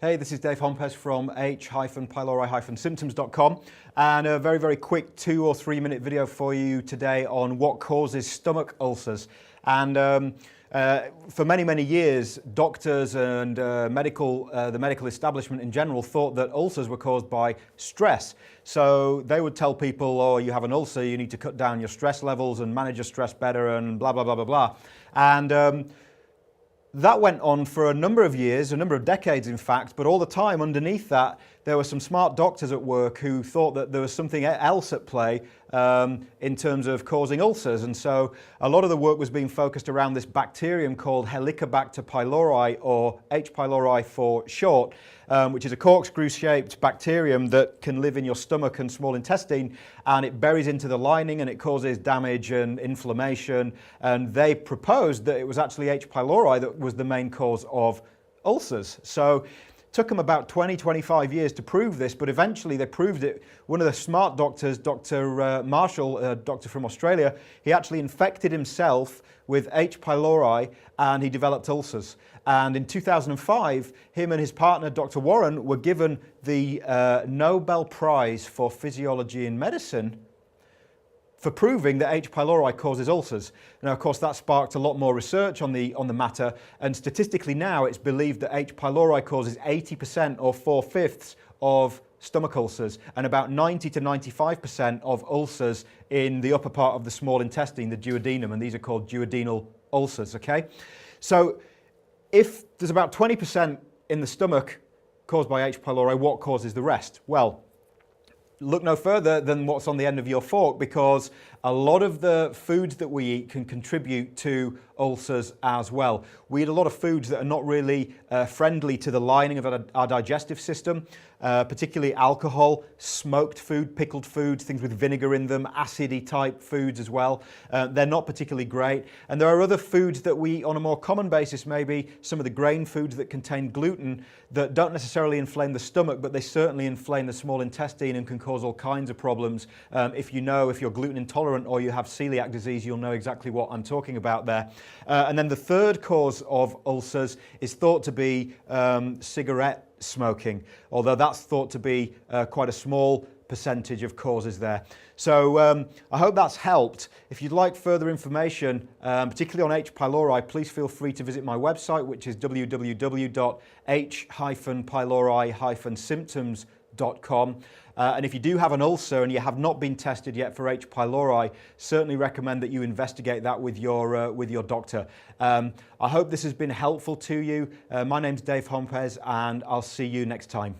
Hey, this is Dave Hompes from H-Pylori-symptoms.com, and a very, very quick 2 or 3 minute video for you today on what causes stomach ulcers. And for many, many years, doctors and the medical establishment in general thought that ulcers were caused by stress. So they would tell people, oh, you have an ulcer, you need to cut down your stress levels and manage your stress better and blah, blah, blah, blah, blah. And that went on for a number of years, a number of decades in fact, but all the time underneath that there were some smart doctors at work who thought that there was something else at play in terms of causing ulcers. And so a lot of the work was being focused around this bacterium called Helicobacter pylori, or H. pylori for short, which is a corkscrew-shaped bacterium that can live in your stomach and small intestine, and it buries into the lining and it causes damage and inflammation. And they proposed that it was actually H. pylori that was the main cause of ulcers. So took them about 20-25 years to prove this, but eventually they proved it. One of the smart doctors, Dr. Marshall, a doctor from Australia, he actually infected himself with H. pylori and he developed ulcers. And in 2005, him and his partner, Dr. Warren, were given the Nobel Prize for Physiology in Medicine for proving that H. pylori causes ulcers. Now, of course, that sparked a lot more research on the matter, and statistically now it's believed that H. pylori causes 80% or 4/5 of stomach ulcers and about 90 to 95% of ulcers in the upper part of the small intestine, the duodenum, and these are called duodenal ulcers, okay? So if there's about 20% in the stomach caused by H. pylori, what causes the rest? Well, look no further than what's on the end of your fork, because a lot of the foods that we eat can contribute to ulcers as well. We eat a lot of foods that are not really friendly to the lining of our digestive system, particularly alcohol, smoked food, pickled foods, things with vinegar in them, acidy type foods as well. They're not particularly great. And there are other foods that we eat on a more common basis, maybe some of the grain foods that contain gluten, that don't necessarily inflame the stomach, but they certainly inflame the small intestine and can cause all kinds of problems. If you're gluten intolerant or you have celiac disease, you'll know exactly what I'm talking about there. And then the third cause of ulcers is thought to be cigarette smoking, although that's thought to be quite a small percentage of causes there. So I hope that's helped. If you'd like further information, particularly on H. pylori, please feel free to visit my website, which is www.h-pylori-symptoms.com. And if you do have an ulcer and you have not been tested yet for H. pylori, certainly recommend that you investigate that with your doctor. I hope this has been helpful to you. My name's Dave Hompes, and I'll see you next time.